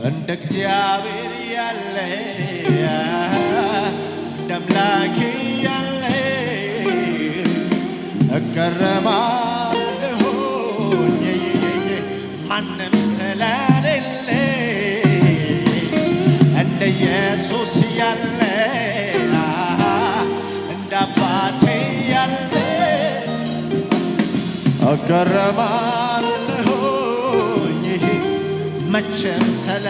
እንደ እግዚአብሔር ያለ እንደ አምላኬ ያለ እገረማለሁ ማንም ስለሌለ እንደ ኢየሱስ ያለ እንደ አባቴ ያለ እገረማለሁ መቼም ስለ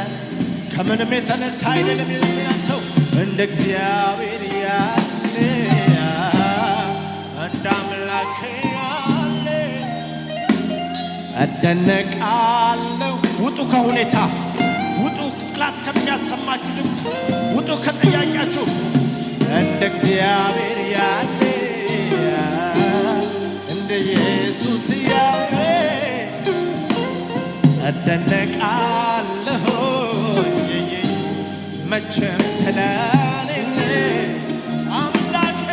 ከምንም የተነሳ አይደለም የሚላል ሰው እንደ እግዚአብሔር ያለ እንደ አምላኬ ያለ እደነቃለሁ። ውጡ ከሁኔታ ውጡ፣ ጥላት ከሚያሰማችሁ ድምፅ ውጡ፣ ከጥያቄያችሁ እንደ እግዚአብሔር ያለ እንደ ኢየሱስ ያለ እደነቃለሁ መቼም ስለሌለ አምላኬ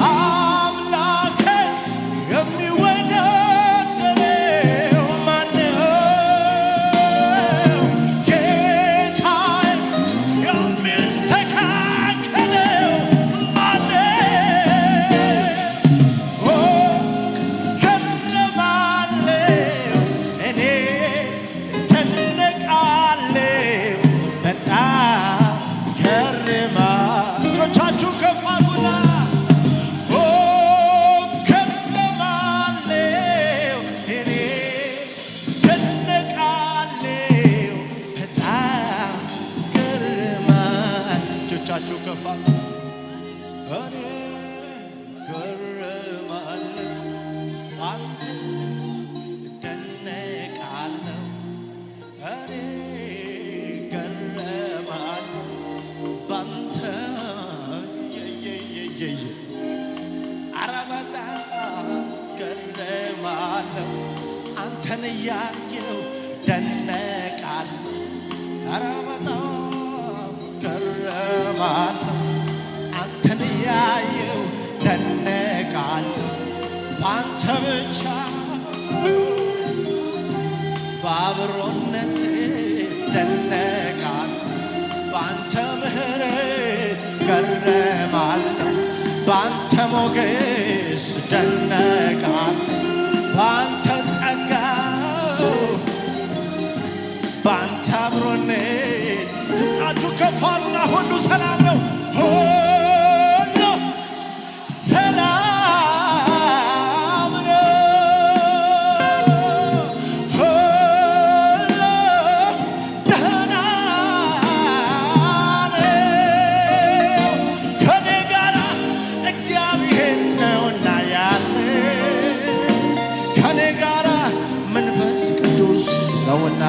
አምላኬ የሚወዳደረው ማነው? ጌታዬ የሚስተካከለው ማነው? ገረማለሁ እኔ እደነቃለሁ በጣም ገርማ እጆቻችሁ ከፍ አድርጉና ገረማለሁ እኔ እደነቃለሁ በጣም ገርማ እጆቻችሁ ከፍ አድርጉ እኔ ገረማለሁ አንተ እደነቃለሁ እኔ ገረማለሁ ባንተ ኧረ በጣም ገረማለሁ አንተን እያየሁ እደነቃለሁ ኧረ በጣም ገረማለሁ አንተን እያየሁ እደነቃለሁ ባንተ ብቻ በአብሮነት እደነቃለሁ ባንተ ምሕረት ገረማለሁ ባንተ ሞገስ እደነቃለሁ ባንተ ጸጋ ባንተ አብሮነት ድምፃችሁ ከፍ አድርጉና ሁሉ ሰላም ነው ሁሉ ሰላም ነው ሁሉ ደህና ነው ከኔ ጋር እግዚአብሔር ነውና ያለ ከኔ ጋር መንፈስ ቅዱስ ነውና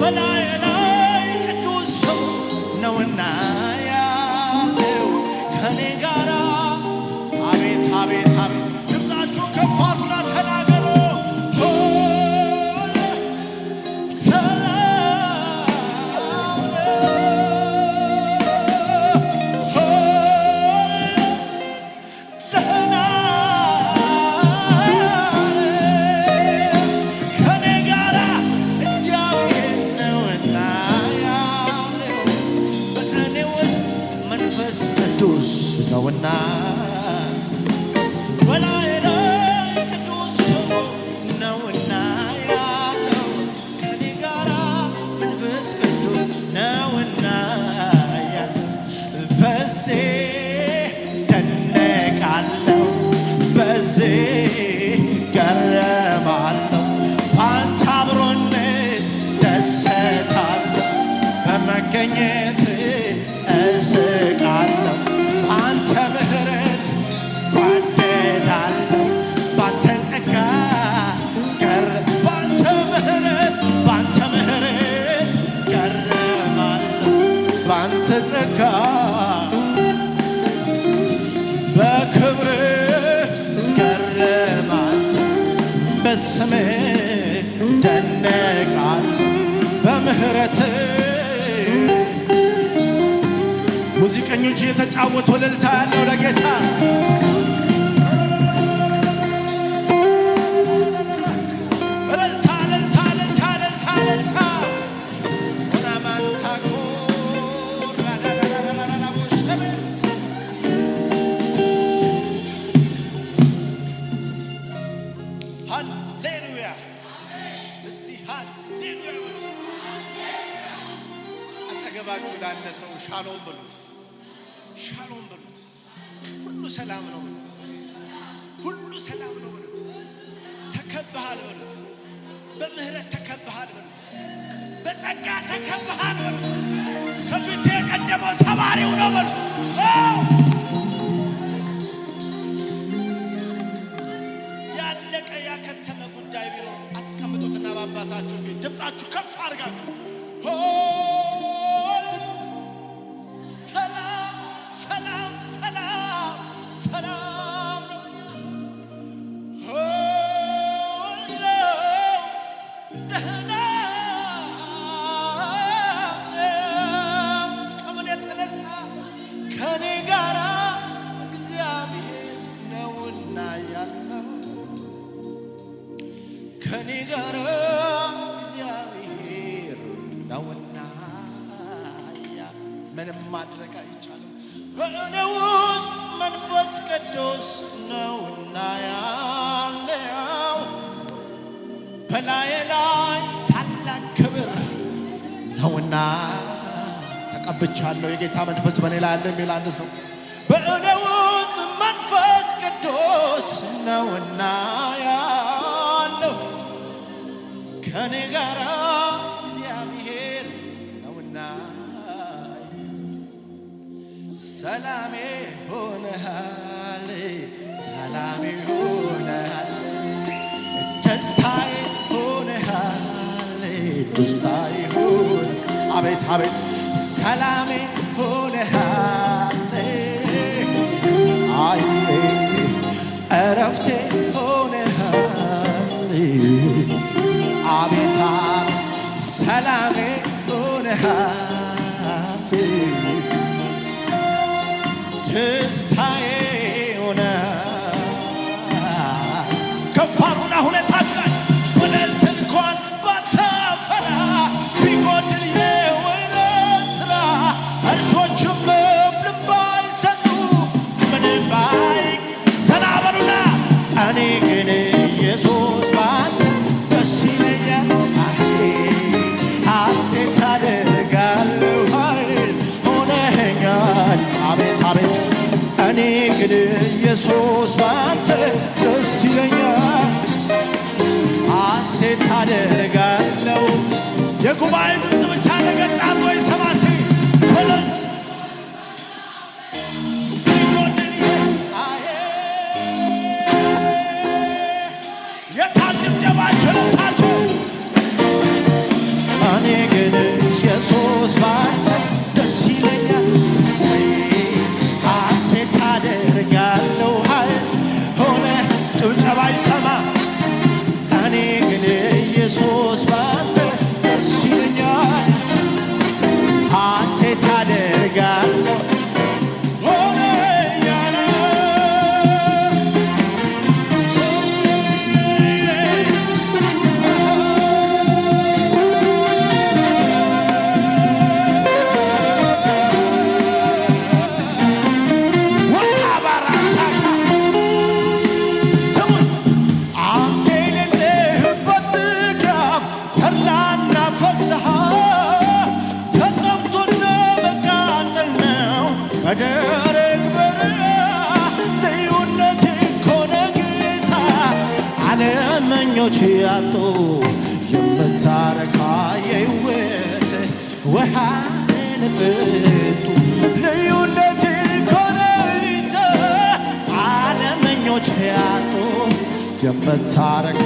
በላይ ላይ ቅዱስ ነውና ያለው ከኔ ጋር አቤት አቤት አቤት ድምፃችሁ ከፍ አድርጉና ተናገሩ ሁሉ ሰላም ነው ሁሉ ደህና ከኔ ጋር እግዚአብሔር ነውና ያለው በእኔ ውስጥ መንፈስ ቅዱስ ነውና በላይ ላይ ቅዱስ ነውና ያለው ከኔ ጋር መንፈስ ቅዱስ ነውና ያለው በዚህ እደነቃለሁ በዚህ ገረማለሁ ባንተ አብሮነት ደሰታለሁ በመገኘት እስቃለሁ ባንተ ምሕረት ጓደዳለሁ ባንተ ጸጋ ባንተ ምሕረት ገረማለሁ ባንተ ጸጋ በክብር ገረማለሁ በስምህ እደነቃለሁ በምሕረት ሙዚቀኞች እየተጫወቱ እልልታ ያለው ለጌታ እልልታ እልልታ እልልታ እልልታ እልልታ ሃሌሉያ በሉት። አጠገባችሁ ላለ ሰው ሻሎም በሉት። ሻሎም በሉት። ሁሉ ሰላም ነው በሉት። ሁሉ ሰላም ነው በሉት። ተከብሃል በሉት። በምህረት ተከብሃል በሉት። በጸጋ ተከብሃል በሉት። ከፊት የቀደመው ሰባሪው ነው በሉት። ያለቀ ያከተመ ጉዳይ ቢኖር አስቀምጡትና በአባታችሁ ፊት ድምፃችሁ ከፍ አድርጋችሁ ሰላም ሰላም ሰላም ሰላም ደህና ከምን የተነሳ ከኔ ጋራ እግዚአብሔር ነውና ያለው ከኔ ጋራ እግዚአብሔር ነውና ምንም ማድረግ አይቻልም። በእኔ ውስጥ መንፈስ ቅዱስ ነውና ያለው በላዬ ላይ ታላቅ ክብር ነውና ተቀብቻለሁ። የጌታ መንፈስ በእኔ ላይ አለ የሚል አንድ ሰው በእኔ ውስጥ መንፈስ ቅዱስ ነውና ያለው ከኔ ጋራ እግዚአብሔር ነውና ሰላሜ ሆነሃል፣ ሰላሜ ሆነሃል፣ ደስታዬ ሆነሃል፣ ደስታዬ ሆነ አቤት አቤት ሰላሜ ሆነሃል፣ አይ እረፍቴ ሆነሃል፣ አቤት ሰላሜ ሆነሃል፣ ደስታዬ ሆነሃል። ከፋሩና ሁለታችሁ ላይ በለስ እንኳን ባታፈራ ቢጎድል የወይን ስራ እርሾችም ለምለም ባይሰጡ ምንም ዘና በሉና እኔ ግን ኢየሱስ ባንተ ደስ ይለኛል፣ ሐሴት አደርጋለሁ ኃይል ሆነኸኛል። አቤት አቤት እኔ ግን ኢየሱስ ባንተ ደስ ይለኛል፣ ሐሴት አደርጋለሁ። የጉባኤ ድምፅ ብቻ ለገጣር ወይ ሰማሲ በለስ ጭብጨባችሁ እኔ ግን ኢየሱስ ባንተ ደስ ይለኛል፣ ሐሴት አደርጋለሁ ኃይል ሆነ ጭብጨባ ይሰማ። እኔ ግን ኢየሱስ ባንተ ደስ ይለኛል፣ ሐሴት አደርጋለሁ በደረቅ በረሃ ልዩነት ኮነ ጌታ ዓለመኞች ያጡ የምታረካ የሕይወት ውሃ ንፍጡ ልዩነት ኮነ ጌታ ዓለመኞች ያጡ የምታረካ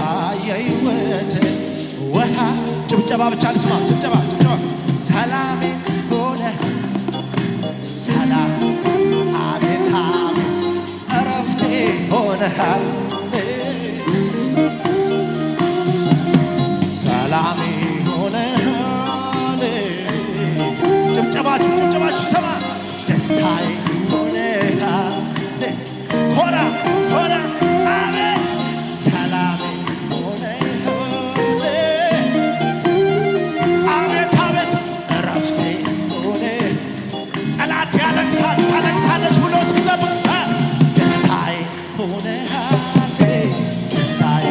የሕይወት ውሃ ጭብጨባ ብቻ ልስማ ጭብጨባ ሰላሜ ሆነ ሰላም አቤት አቤት እረፍቴ ሆነሃል፣ ሰላሜ ሆነሃል። ጭብጨባችሁ ሰማ ደስታዬ ሆነሃል፣ ኮራ ኮራ አቤት ሰላሜ ሆነሃል፣ አቤት አቤት እረፍቴ ሆነ ጠላት ያለቅሳል ታለቅሳለች ብሎ እስኪጠብቅ ደስታዬ ሆነሃል፣ ደስታዬ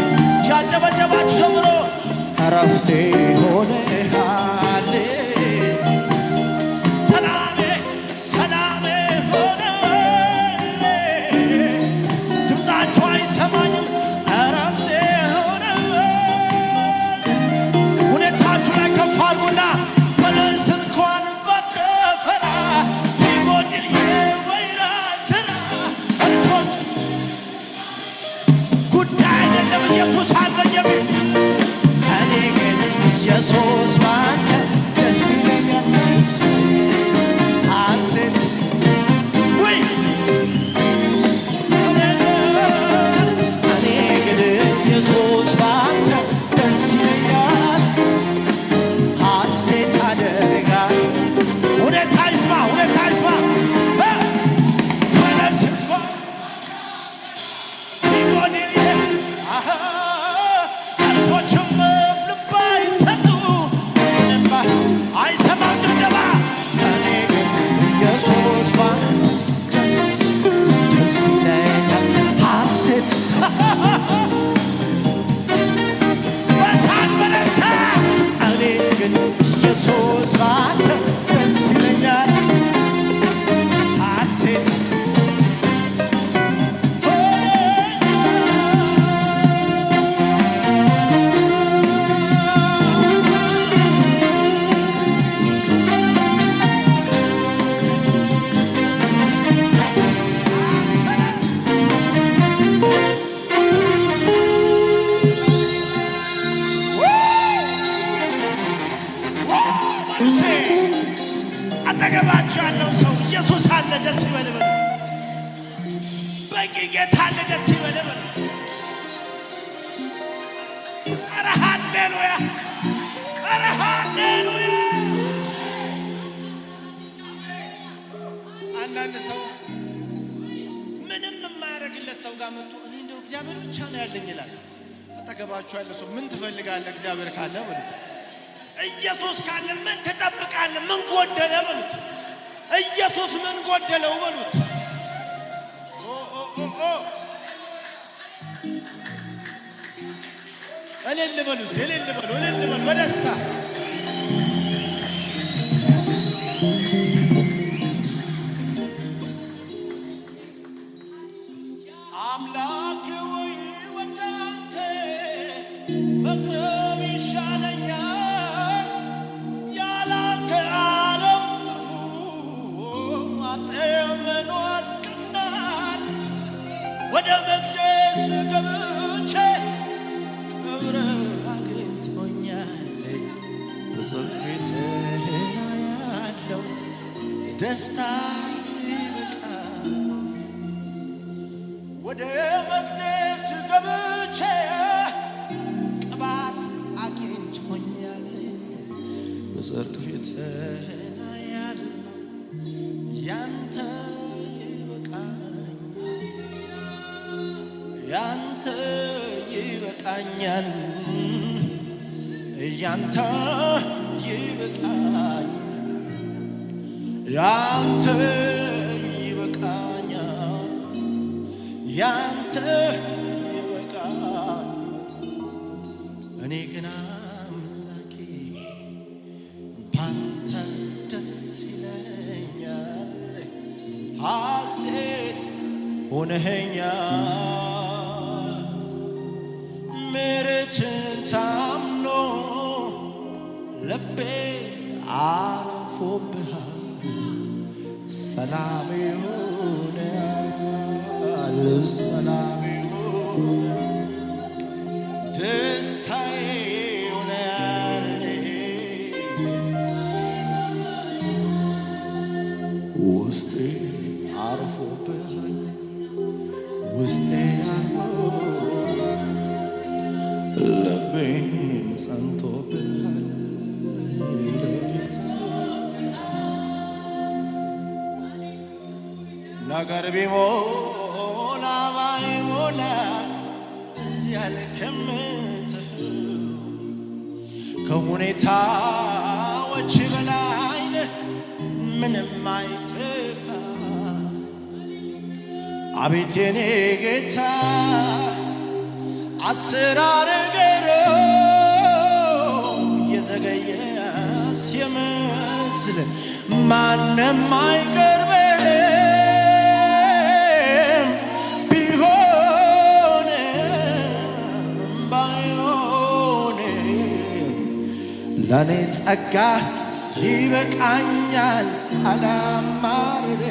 ያጨበጨባችሁ ዘምሮ እረፍቴ ሆነሃል ሰላሜ ሰላሜ ሆነሃል ድምፃቸው አይሰማኝም እረፍቴ ሆነሃል ሁኔታችሁ ላይ ከፍ አድርጉና በለስ እንኳን ባትፈራ ቢጎድል የወይራ ስራ እጆች ጉዳይ አይደለም ኢየሱስ አለኝ የሚል እኔ ግን ኢየሱስ ባንተ ደስ ይለኛል ሐሴት ወይ እኔ ግን ኢየሱስ ባንተ ደስ ይለኛል ሐሴት አደርጋለሁ ሁኔታ ይስማ በለስ እንኳን ቢጎድል እርሾችም ልብ አይሰጡ አይሰማም ጭብጨባ እኔ ግን ኢየሱስ ባንተ ደስ ይለኛል ሐሴት በሳቅ በደስታ እኔ ግን ኢየሱስ ባንተ ደስ ይለኛል ሐሴት አጠገባችሁ ያለው ሰው ኢየሱስ አለ ደስ ይበል በሉት። በቂ ጌታ አለ ደስ ይበል በሉት። ኧረ ሃሌሉያ ኧረ ሃሌሉያ። አንዳንድ ሰው ምንም የማያደርግለት ሰው ጋር መጥቶ እኔ እንደው እግዚአብሔር ብቻ ነው ያለኝ ይላል። አጠገባችሁ ያለው ሰው ምን ትፈልጋለህ እግዚአብሔር ካለ በሉት። ኢየሱስ ካለ ምን ትጠብቃለህ? ምን ጎደለ በሉት። ኢየሱስ ምን ጎደለው በሉት። እልል በሉ እስቲ እልል በሉ በደስታ አምላክ ወይ ወደ አንተ መቅረብ ይሻለኛል ያላንተ ዓለም ትርፉ አጠመኖ አስቀናል ወደ መቅደስ ገብቼ ክብር አግኝቶኛል በጽድቅህ ያለው ደስታ ይበቃል ወደ መቅደስ ገብቼ ቅባት አግኝቶኛል በጽድቅ ፊትህ ያለው ያንተ ያንተ ይበቃኛል ያንተ ይበቃኛል ያንተ ይበቃኛል ያንተ ይበቃኛል እኔ ግን አምላኬ ባንተ ደስ ይለኛል ሐሴት ሆነኸኛል ምሕረትን ታምኖ ልቤ አርፎብሃል ሰላም ይሆናል ሰላም ይሆናል ደስታዬ ይሆናል ውስጤ አርፎብሃል ውስጤ ልቤን ጸንቶብሃል ነገር ቢሞላ ባይሞላ እዚያ ልከምትህ ከሁኔታዎች በላይ ነህ ምንም አይተካ አቤት የኔ ጌታ አሰራር ገሮች ስለ ማንም አይቀርበም ቢሆንም ባይሆንም ለኔ ጸጋ ይበቃኛል አላማርሬ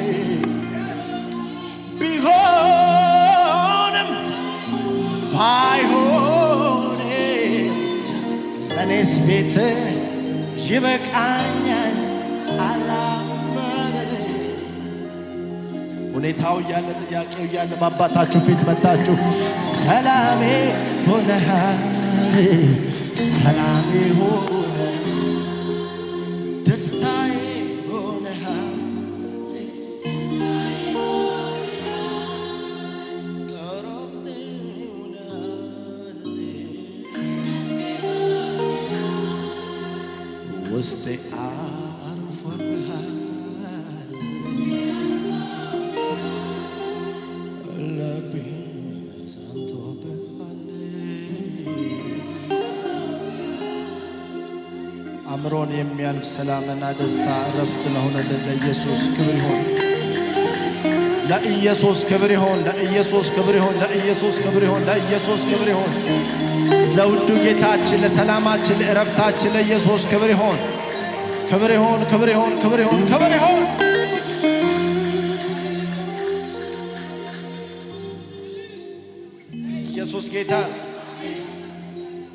ቢሆንም ባይሆንም ለኔስ ቤት ይበቃኛል አላማርሬ። ሁኔታው እያለ ጥያቄው እያለ በአባታችሁ ፊት መጣችሁ ሰላሜ ሆነሃል ሰላሜ ሆነ ደስታዬ ሆነሃል እረፍቴ ሆነሃል ውስጤ አርፎብሃል ልቤ ጸንቶብሃል። አእምሮን የሚያልፍ ሰላምና ደስታ እረፍት ለሆነልን ለኢየሱስ ክብር ይሁን። ለኢየሱስ ክብር ይሁን። ለኢየሱስ ክብር ይሁን። ለኢየሱስ ክብር ይሁን። ለኢየሱስ ክብር ይሁን። ለውዱ ጌታችን ለሰላማችን ለእረፍታችን ለኢየሱስ ክብር ይሁን። ክብር ይሁን። ክብር ይሁን። ክብር ይሁን። ክብር ይሁን። ኢየሱስ ጌታ።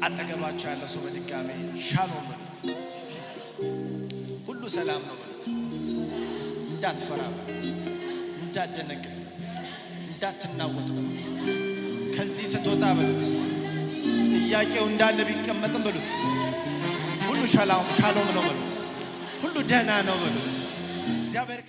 አጠገባቸው ያለው ሰው በድጋሜ ሻሎም በሉት። ሁሉ ሰላም ነው በሉት። እንዳትፈራ በሉት። እንዳትደነግጥ በሉት። እንዳትናወጥ በሉት። ከዚህ ስትወጣ በሉት። ጥያቄው እንዳለ ቢቀመጥም በሉት። ሁሉ ሻሎም ነው በሉት። ሁሉ ደህና ነው በሉት። እግዚአብሔር